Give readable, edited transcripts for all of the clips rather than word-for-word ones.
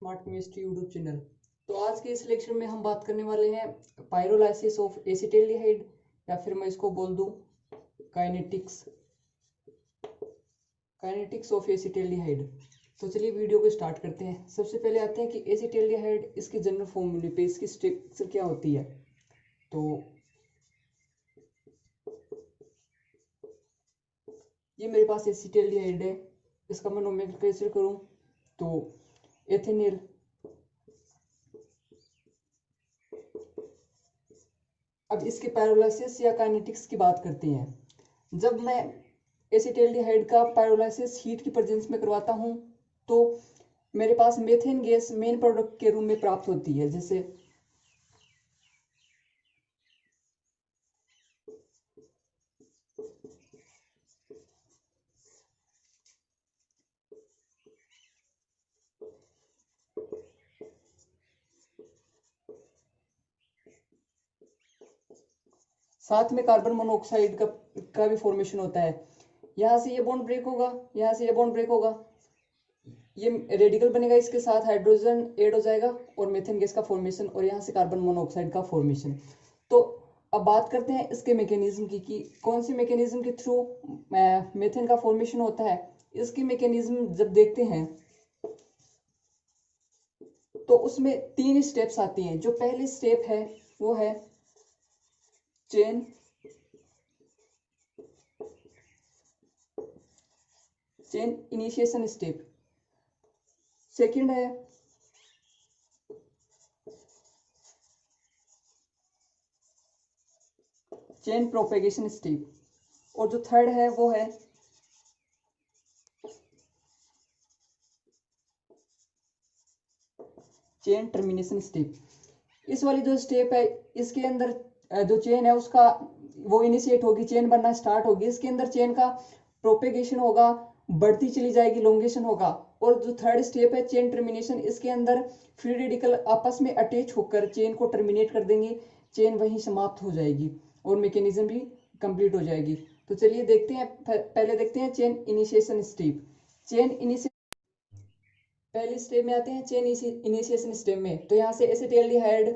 Smart chemistry YouTube channel. तो आज के इस लेक्चर में हम बात करने वाले हैं पायरोलाइसिस ऑफ एसिटाल्डिहाइड, या फिर मैं इसको बोल दूं काइनेटिक्स काइनेटिक्स ऑफ एसिटाल्डिहाइड। तो चलिए वीडियो को स्टार्ट करते हैं। सबसे पहले आते हैं कि एसिटाल्डिहाइड, इसके जनरल फॉर्मूले पे इसकी स्ट्रक्चर क्या होती है। तो ये मेरे पास एसिटाल्डिहाइड है, इसका मैं नोमेनक्लेचर करूं तो एथेनिल, अब इसके पायरोलाइसिस या काइनेटिक्स की बात करते हैं। जब मैं एसिटाल्डिहाइड का पायरोलाइसिस हीट की प्रेजेंस में करवाता हूं तो मेरे पास मेथेन गैस मेन प्रोडक्ट के रूप में प्राप्त होती है। जैसे साथ में कार्बन मोनोऑक्साइड का भी फॉर्मेशन होता है। यहाँ से ये बॉन्ड ब्रेक होगा, यहाँ से ये बॉन्ड ब्रेक होगा, ये रेडिकल बनेगा, इसके साथ हाइड्रोजन ऐड हो जाएगा और मेथेन गैस का फॉर्मेशन, और यहाँ से कार्बन मोनोऑक्साइड का फॉर्मेशन। तो अब बात करते हैं इसके मैकेनिज्म की कि कौन सी मैकेनिज्म के थ्रू मेथेन का फॉर्मेशन होता है। इसकी मैकेनिज्म जब देखते हैं तो उसमें 3 स्टेप्स आती हैं। जो पहली स्टेप है वो है चेन इनिशिएशन स्टेप। सेकंड है चेन प्रोपेगेशन स्टेप, और जो थर्ड है वो है चेन टर्मिनेशन स्टेप। इस वाली जो स्टेप है इसके अंदर जो चेन है उसका वो इनिशिएट होगी, चेन बनना स्टार्ट होगी। इसके अंदर चेन का प्रोपेगेशन होगा, बढ़ती चली जाएगी, लोंगेशन होगा। और जो थर्ड स्टेप है चेन टर्मिनेशन, इसके अंदर फ्री रेडिकल आपस में अटैच होकर चेन को टर्मिनेट कर देंगे, चेन वहीं समाप्त हो जाएगी और मैकेनिज्म भी कंप्लीट हो जाएगी। तो चलिए देखते हैं, पहले देखते हैं chain initiation step. Chain initiation पहली स्टेप में आते हैं चेन इनिशिएशन स्टेप में। तो यहाँ से एसिटाल्डिहाइड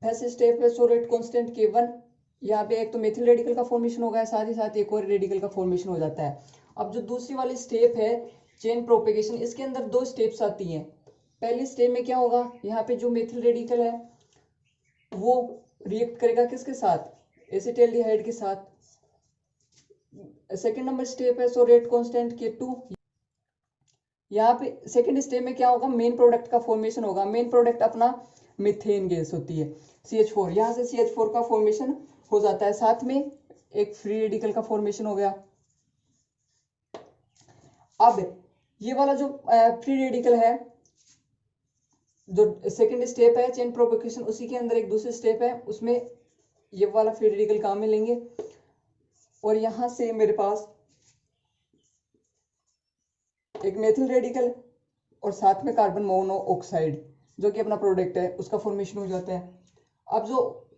फर्स्ट स्टेप है सोलेट कांस्टेंट K1। यहाँ पे एक तो मेथिल रेडिकल का फॉर्मेशन होगा, साथ ही साथ एक और रेडिकल का फॉर्मेशन हो जाता है। अब जो दूसरी वाली स्टेप है चेन प्रोपेगेशन, इसके अंदर 2 स्टेप्स आती हैं। पहली स्टेप में क्या होगा, यहाँ पे जो मेथिल रेडिकल है वो रिएक्ट करेगा किसके साथ, एसिटाल्डिहाइड के साथ। सेकेंड नंबर स्टेप है सोलेट कांस्टेंट K2। यहाँ पे सेकेंड स्टेप में क्या होगा, मेन प्रोडक्ट का फॉर्मेशन होगा। मेन प्रोडक्ट अपना मीथेन गैस होती है CH4। यहाँ से CH4 का फॉर्मेशन हो जाता है, साथ में एक फ्री रेडिकल का फॉर्मेशन हो गया। अब ये वाला जो फ्री रेडिकल है, जो सेकेंड स्टेप है चेन प्रोपेगेशन, उसी के अंदर एक दूसरी स्टेप है, उसमें ये वाला फ्री रेडिकल काम में लेंगे। और यहाँ से मेरे पास एक मेथिल रेडिकल और साथ में कार्बन मोनोऑक्साइड जो कि अपना प्रोडक्ट है उसका फॉर्मेशन हो जाता है। अब जो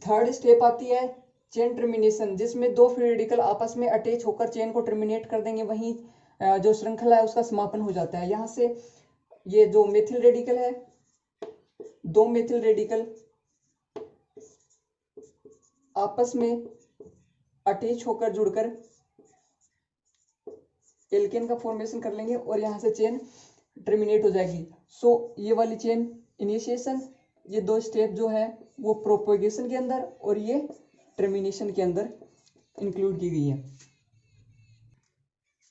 थर्ड स्टेप आती है चेन टर्मिनेशन, जिसमें 2 फ्री रेडिकल आपस में अटैच होकर चेन को टर्मिनेट कर देंगे, वहीं जो श्रृंखला है उसका समापन हो जाता है। यहाँ से ये जो मेथिल रेडिकल है, 2 मेथिल रेडिकल आपस में अटैच होकर जुड़कर एल्केन का फॉर्मेशन कर लेंगे और यहाँ से चेन टर्मिनेट हो जाएगी। सो ये वाली चेन इनिशिएशन, ये 2 स्टेप जो है वो प्रोपेगेशन के अंदर और ये टर्मिनेशन के अंदर इंक्लूड की गई है।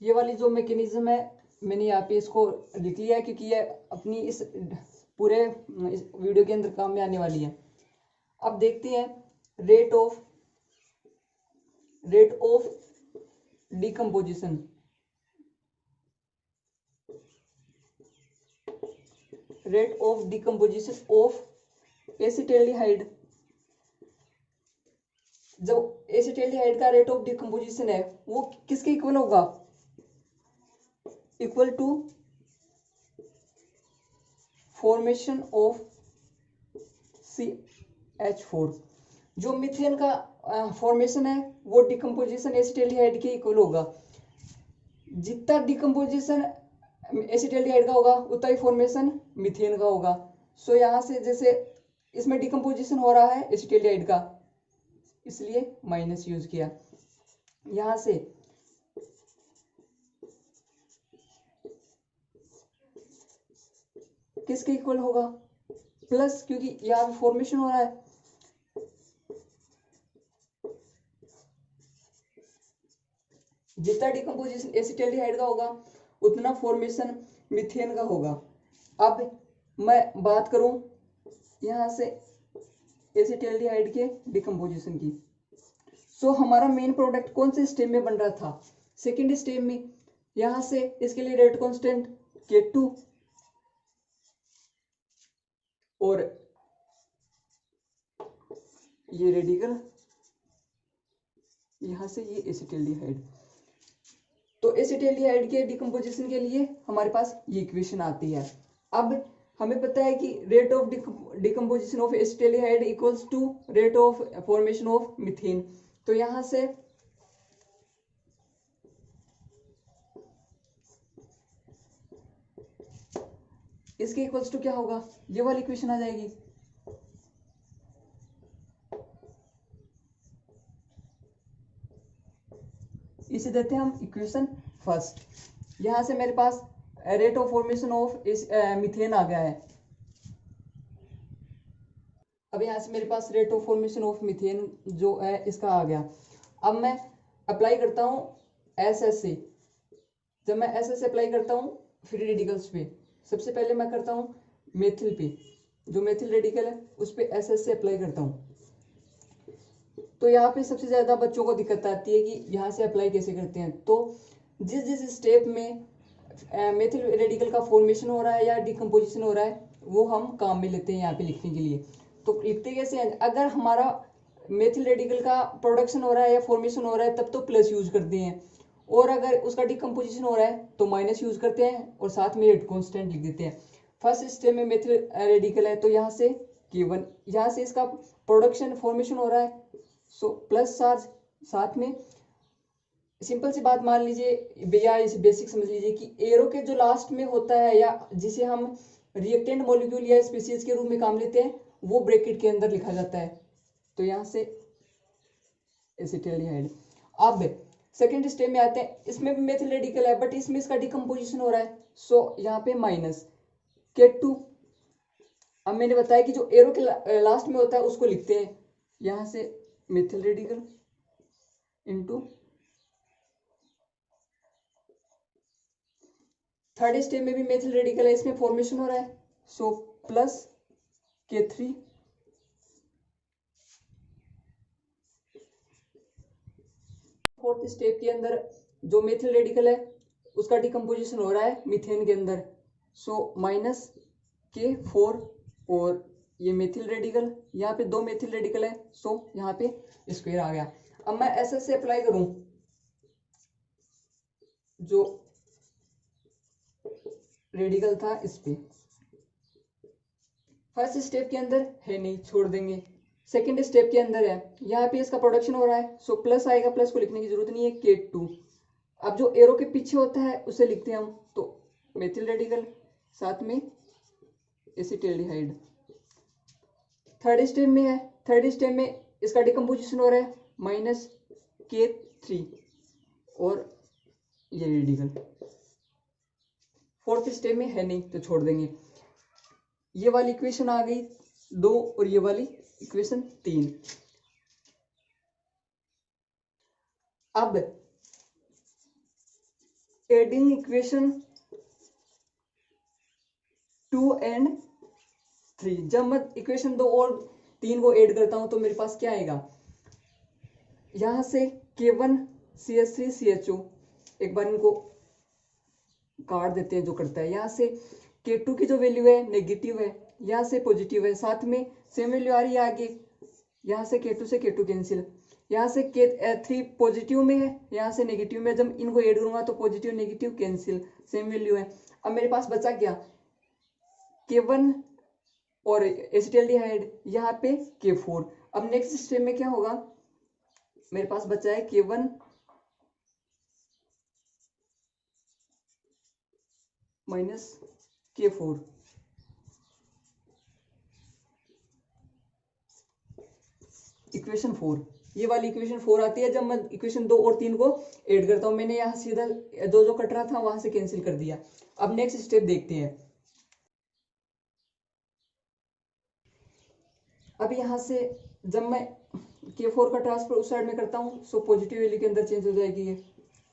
ये वाली जो मैकेनिज्म है मैंने यहाँ पे इसको लिख लिया है क्योंकि ये अपनी इस पूरे इस वीडियो के अंदर काम में आने वाली है। अब देखते हैं rate of decomposition. Rate of decomposition of acetaldehyde. जो एसिटाल्डिहाइड का रेट ऑफ डिकम्पोजिशन है वो किसके इक्वल होगा, equal to formation of CH4। जो मीथेन का फॉर्मेशन है वो डिकम्पोजिशन एसिटाल्डिहाइड के इक्वल होगा। जितना डिकम्पोजिशन एसिटाल्डिहाइड का होगा उतना ही फॉर्मेशन मीथेन का होगा। सो यहाँ से जैसे इसमें डिकम्पोजिशन हो रहा है एसिटिल्डिहाइड का, इसलिए माइनस यूज किया। यहाँ से किसके इक्वल होगा, प्लस, क्योंकि यहाँ पे फॉर्मेशन हो रहा है। जितना डिकम्पोजिशन एसिटिल्डिहाइड का होगा उतना फॉर्मेशन मीथेन का होगा। अब मैं बात करूं यहां से एसिटिल्डिहाइड के डिकम्पोजिशन की। सो हमारा मेन प्रोडक्ट कौन से स्टेप में बन रहा था, सेकेंड स्टेप में। यहां से इसके लिए रेट कांस्टेंट K2 और ये रेडिकल, यहां से ये एसिटिल्डिहाइड। तो एसिटिल्डिहाइड के डिकम्पोजिशन के लिए हमारे पास ये इक्वेशन आती है। अब हमें पता है कि rate of decomposition of acetaldehyde equals to rate of formation of methane. तो यहां से इसके इक्वल्स टू क्या होगा, ये वाली इक्वेशन आ जाएगी। इसे देते हैं हम इक्वेशन फर्स्ट। यहां से मेरे पास rate of formation of methane आ गया है। अब यहां से मेरे पास rate of formation of methane जो है इसका आ गया। अब मैं अप्लाई करता हूं एसएसए। जब मैं एसएसए अप्लाई करता हूं फ्री रेडिकल्स पे, सबसे पहले मैं करता हूं मेथिल पे, जो मेथिल रेडिकल है उस पे एसएसए अप्लाई करता हूं। तो यहाँ पे सबसे ज्यादा बच्चों को दिक्कत आती है कि यहाँ से अप्लाई कैसे करते हैं। तो जिस जिस स्टेप में मेथिल रेडिकल का फॉर्मेशन हो रहा है या डिकम्पोजिशन हो रहा है वो हम काम में लेते हैं यहाँ पे लिखने के लिए। तो लिखते कैसे हैं, अगर हमारा मेथिल रेडिकल का प्रोडक्शन हो रहा है या फॉर्मेशन हो रहा है तब तो प्लस यूज करते हैं, और अगर उसका डिकम्पोजिशन हो रहा है तो माइनस यूज करते हैं और साथ में रेट कॉन्स्टेंट लिख देते हैं। फर्स्ट स्टेप में मेथिल रेडिकल है तो यहाँ से K1, यहाँ से इसका प्रोडक्शन फॉर्मेशन हो रहा है, सो प्लस चार्ज, साथ में सिंपल सी बात मान लीजिए भैया, इसे बेसिक समझ लीजिए कि एरो के जो लास्ट में होता है या जिसे हम रिएक्टेंट मॉलिक्यूल या स्पीशीज के रूप में काम लेते हैं वो ब्रैकेट के अंदर लिखा जाता है। तो यहाँ से एसिटिल्डिहाइड। अब सेकेंड स्टेप में आते हैं, इसमें भी मेथिल रेडिकल है बट इसमें इसका डिकम्पोजिशन हो रहा है, सो यहाँ पे माइनस K2। अब मैंने बताया कि जो एरो के लास्ट में होता है उसको लिखते हैं, यहाँ से methyl radical into third step में भी मेथिल रेडिकल है, इसमें फॉर्मेशन हो रहा है, so plus K3। Fourth step के अंदर जो मेथिल रेडिकल है उसका डिकम्पोजिशन हो रहा है मीथेन के अंदर, सो माइनस K4 और ये मेथिल रेडिकल, यहाँ पे दो मेथिल रेडिकल है, सो यहाँ पे स्क्वायर आ गया। अब मैं ऐसे से अप्लाई करूं जो रेडिकल था इस पे, फर्स्ट स्टेप के अंदर है नहीं, छोड़ देंगे। सेकेंड स्टेप के अंदर है, यहाँ पे इसका प्रोडक्शन हो रहा है, सो प्लस आएगा, प्लस को लिखने की जरूरत नहीं है, K2। अब जो एरो के पीछे होता है उसे लिखते हैं हम, तो मेथिल रेडिकल साथ में एसिटिल्डिहाइड। थर्ड स्टेप में है, थर्ड स्टेप में इसका डिकम्पोजिशन हो रहा है, माइनस K3 और ये रेडिकल। फोर्थ स्टेप में है नहीं तो छोड़ देंगे। ये वाली इक्वेशन आ गई 2 और ये वाली इक्वेशन 3। अब एडिंग इक्वेशन 2 एंड 3, जब मैं इक्वेशन 2 और 3 को ऐड करता हूं तो मेरे पास क्या आएगा, यहां से K1CH3CHO, एक बार इनको काट देते हैं जो करता है। यहाँ से K2 की जो वैल्यू है नेगेटिव है, यहाँ से पॉजिटिव है, साथ में सेम वैल्यू आ रही है आगे, यहाँ से K2 से K2 कैंसिल, यहाँ से K3 पॉजिटिव में है, यहाँ से नेगेटिव में, जब इनको ऐड करूंगा तो positive negative cancel, same value है। अब मेरे पास बचा क्या, K1 और एसिटिल्डिहाइड, यहाँ पे K4। अब नेक्स्ट स्टेप में क्या होगा, मेरे पास बचा है K1 माइनस K4, इक्वेशन 4, ये वाली इक्वेशन 4 आती है जब मैं इक्वेशन 2 और 3 को ऐड करता हूँ। मैंने यहाँ सीधा दो जो कट रहा था वहां से कैंसिल कर दिया। अब नेक्स्ट स्टेप देखते हैं। अब यहाँ से जब मैं K4 का ट्रांसफर उस साइड में करता हूँ सो पॉजिटिव वैल्यू के अंदर चेंज हो जाएगी ये,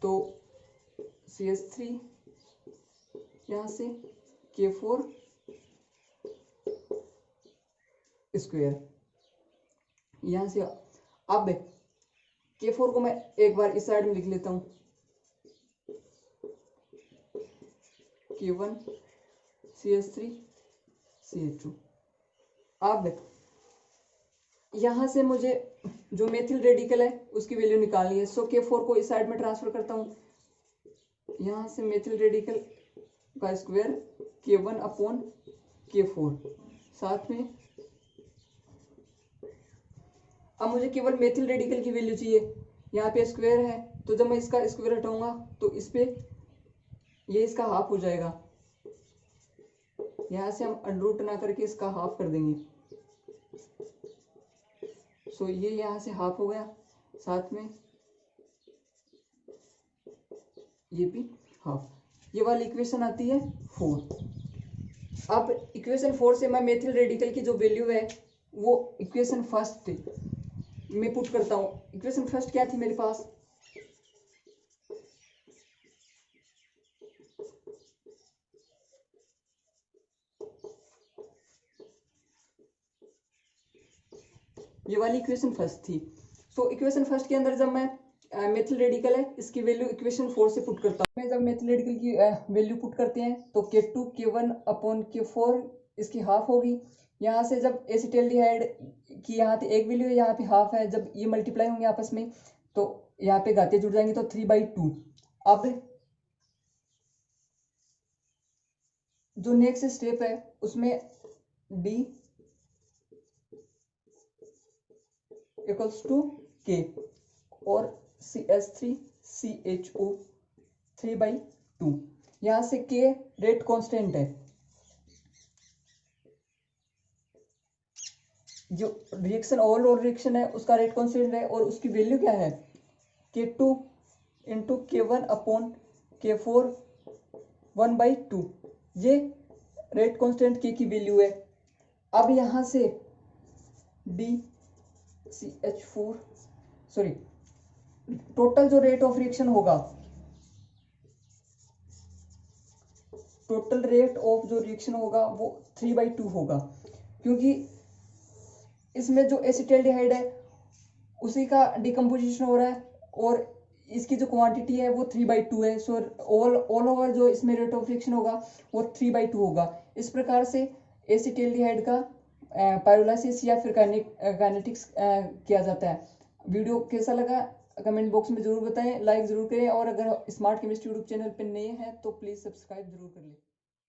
तो CH3 यहाँ से K4 स्क्वायर यहाँ से। अब K4 को मैं एक बार इस साइड में लिख लेता हूँ, K1 CH3 CH2। अब यहाँ से मुझे जो मेथिल रेडिकल है उसकी वैल्यू निकालनी है, सो K4 को इस साइड में ट्रांसफर करता हूँ। यहाँ से मेथिल रेडिकल का स्क्वायर K1 अपॉन K4 साथ में। अब मुझे केवल मेथिल रेडिकल की वैल्यू चाहिए, यहाँ पे स्क्वायर है तो जब मैं इसका स्क्वायर हटाऊंगा तो इस पे ये इसका हाफ हो जाएगा। यहाँ से हम अंडरूट ना करके इसका हाफ कर देंगे, सो ये यहाँ से हाफ हो गया, साथ में ये भी हाफ। ये वाली इक्वेशन आती है 4। अब इक्वेशन 4 से मैं मेथिल रेडिकल की जो वैल्यू है वो इक्वेशन फर्स्ट में पुट करता हूँ। इक्वेशन फर्स्ट क्या थी मेरे पास, ये वाली इक्वेशन फर्स्ट थी। सो इक्वेशन फर्स्ट के अंदर जब मैं मेथिल रेडिकल है इसकी वैल्यू इक्वेशन 4 से पुट करता हूँ। मैं जब मेथिल रेडिकल की वैल्यू पुट करते हैं तो K2 K1 अपॉन K4 इसकी हाफ होगी। यहाँ से जब एसिटाल्डिहाइड की यहाँ पे एक वैल्यू है, यहाँ पे हाफ है, जब ये मल्टीप्लाई होंगे आपस में तो यहाँ पे घाते जुड़ जाएंगे तो 3/2। अब जो नेक्स्ट स्टेप है उसमें D इक्वल्स टू K और CH3 CHO 3/2। यहाँ से K रेट कांस्टेंट है, जो रिएक्शन ओवरऑल रिएक्शन है उसका रेट कांस्टेंट है और उसकी वैल्यू क्या है K2 into K1 upon K4 1/2। ये रेट कांस्टेंट K की वैल्यू है। अब यहाँ से DCH4 सॉरी टोटल जो रेट ऑफ रिएक्शन होगा, टोटल रेट ऑफ जो रिएक्शन होगा वो 3/2 होगा, क्योंकि इसमें जो एसिटाल्डिहाइड है उसी का डिकम्पोजिशन हो रहा है और इसकी जो क्वांटिटी है वो 3/2 है। सो ऑल ओवर जो इसमें रेट ऑफ रिएक्शन होगा वो 3/2 होगा। इस प्रकार से एसिटाल्डिहाइड का पायरोलाइसिस या फिर काइनेटिक्स किया जाता है। वीडियो कैसा लगा कमेंट बॉक्स में जरूर बताएं, लाइक जरूर करें और अगर स्मार्ट केमिस्ट्री यूट्यूब चैनल पर नए हैं तो प्लीज़ सब्सक्राइब जरूर कर लें।